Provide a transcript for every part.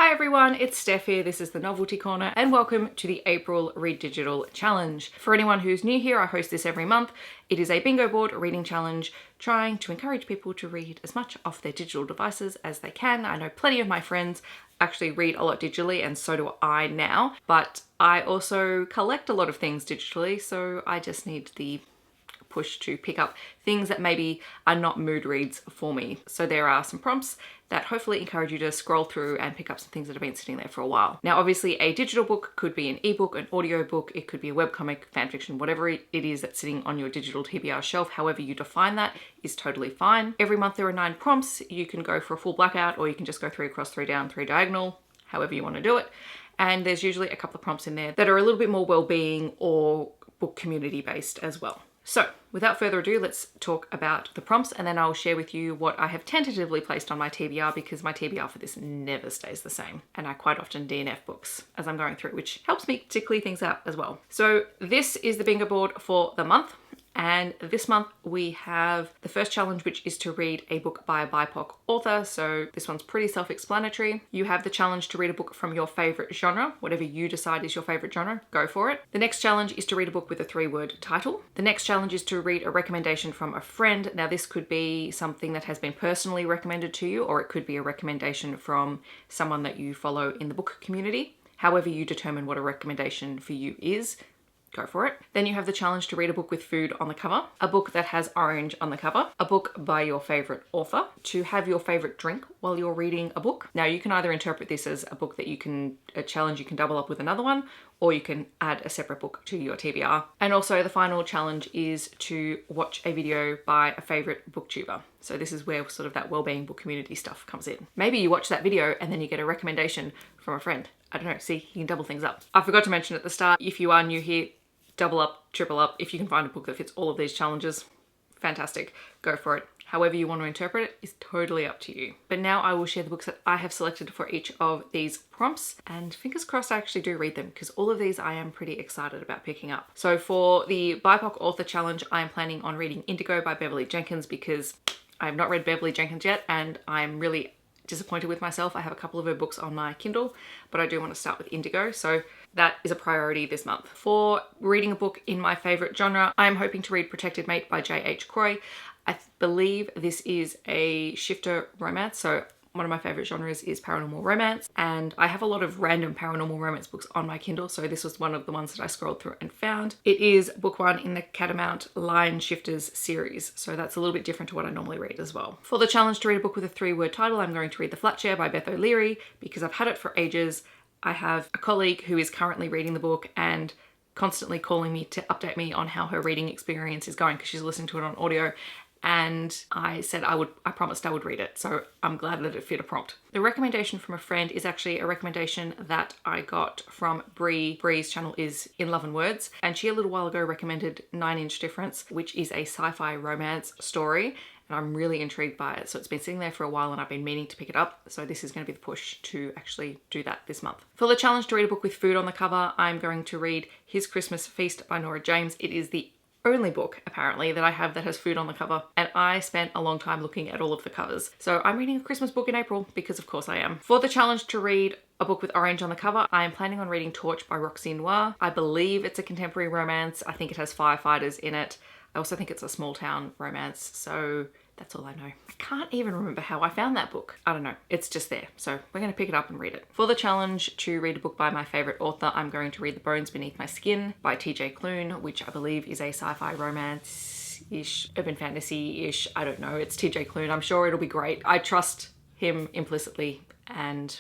Hi everyone, it's Steph here. This is the Novelty Corner and welcome to the April Read Digital Challenge. For anyone who's new here, I host this every month. It is a bingo board reading challenge trying to encourage people to read as much off their digital devices as they can. I know plenty of my friends actually read a lot digitally and so do I now, but I also collect a lot of things digitally, so I just need the push to pick up things that maybe are not mood reads for me. So there are some prompts that hopefully encourage you to scroll through and pick up some things that have been sitting there for a while. Now, obviously a digital book could be an ebook, an audio book, it could be a webcomic, fanfiction, whatever it is that's sitting on your digital TBR shelf, however you define that is totally fine. Every month there are 9 prompts. You can go for a full blackout or you can just go 3 across, 3 down, 3 diagonal, however you want to do it. And there's usually a couple of prompts in there that are a little bit more well-being or book community based as well. So without further ado, let's talk about the prompts and then I'll share with you what I have tentatively placed on my TBR because my TBR for this never stays the same. And I quite often DNF books as I'm going through, which helps me to clear things out as well. So this is the bingo board for the month. And this month we have the first challenge, which is to read a book by a BIPOC author. So this one's pretty self-explanatory. You have the challenge to read a book from your favorite genre, whatever you decide is your favorite genre, go for it. The next challenge is to read a book with a 3-word title. The next challenge is to read a recommendation from a friend. Now this could be something that has been personally recommended to you, or it could be a recommendation from someone that you follow in the book community. However you determine what a recommendation for you is, go for it. Then you have the challenge to read a book with food on the cover, a book that has orange on the cover, a book by your favorite author, to have your favorite drink while you're reading a book. Now you can either interpret this as a book that a challenge you can double up with another one, or you can add a separate book to your TBR. And also the final challenge is to watch a video by a favorite booktuber. So this is where sort of that wellbeing book community stuff comes in. Maybe you watch that video and then you get a recommendation from a friend. I don't know, see, you can double things up. I forgot to mention at the start, if you are new here, double up, triple up. If you can find a book that fits all of these challenges, fantastic, go for it. However you want to interpret it is totally up to you. But now I will share the books that I have selected for each of these prompts, and fingers crossed I actually do read them because all of these I am pretty excited about picking up. So for the BIPOC author challenge, I am planning on reading Indigo by Beverly Jenkins because I have not read Beverly Jenkins yet and I'm really disappointed with myself. I have a couple of her books on my Kindle, but I do want to start with Indigo. So that is a priority this month. For reading a book in my favorite genre, I'm hoping to read Protected Mate by J.H. Croy. I believe this is a shifter romance. So one of my favorite genres is paranormal romance, and I have a lot of random paranormal romance books on my Kindle, so this was one of the ones that I scrolled through and found. It is book 1 in the Catamount Line Shifters series, so that's a little bit different to what I normally read as well. For the challenge to read a book with a 3-word title, I'm going to read The Flat Chair by Beth O'Leary because I've had it for ages. I have a colleague who is currently reading the book and constantly calling me to update me on how her reading experience is going because she's listening to it on audio. And I said I promised I would read it, so I'm glad that it fit a prompt. The recommendation from a friend is actually a recommendation that I got from Bree. Bree's channel is In Love and Words, and she a little while ago recommended 9 Inch Difference, which is a sci-fi romance story, and I'm really intrigued by it. So it's been sitting there for a while and I've been meaning to pick it up, so this is going to be the push to actually do that this month. For the challenge to read a book with food on the cover, I'm going to read His Christmas Feast by Nora James. It is the only book apparently that I have that has food on the cover, and I spent a long time looking at all of the covers. So I'm reading a Christmas book in April because of course I am. For the challenge to read a book with orange on the cover, I am planning on reading Torch by Roxy Noir. I believe it's a contemporary romance. I think it has firefighters in it. I also think it's a small town romance, so that's all I know. I can't even remember how I found that book. I don't know, it's just there. So we're gonna pick it up and read it. For the challenge to read a book by my favorite author, I'm going to read The Bones Beneath My Skin by TJ Klune, which I believe is a sci-fi romance-ish, urban fantasy-ish, I don't know. It's TJ Klune, I'm sure it'll be great. I trust him implicitly and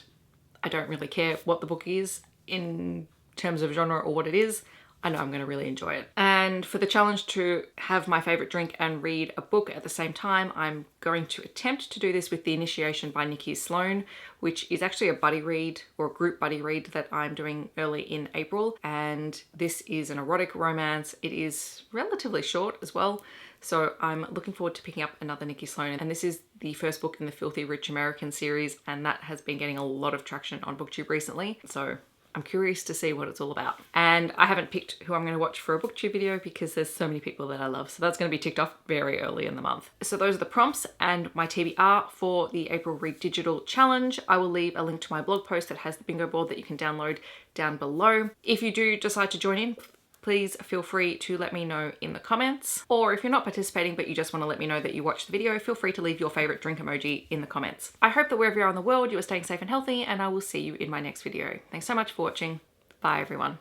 I don't really care what the book is in terms of genre or what it is. I know I'm going to really enjoy it. And for the challenge to have my favorite drink and read a book at the same time, I'm going to attempt to do this with The Initiation by Nikki Sloan, which is actually a buddy read or a group buddy read that I'm doing early in April. And this is an erotic romance. It is relatively short as well. So I'm looking forward to picking up another Nikki Sloan. And this is the first book in the Filthy Rich American series, and that has been getting a lot of traction on BookTube recently. So I'm curious to see what it's all about. And I haven't picked who I'm going to watch for a booktube video because there's so many people that I love. So that's going to be ticked off very early in the month. So those are the prompts and my TBR for the April Read Digital Challenge. I will leave a link to my blog post that has the bingo board that you can download down below. If you do decide to join in, please feel free to let me know in the comments. Or if you're not participating but you just want to let me know that you watched the video, feel free to leave your favorite drink emoji in the comments. I hope that wherever you are in the world, you are staying safe and healthy, and I will see you in my next video. Thanks so much for watching. Bye everyone.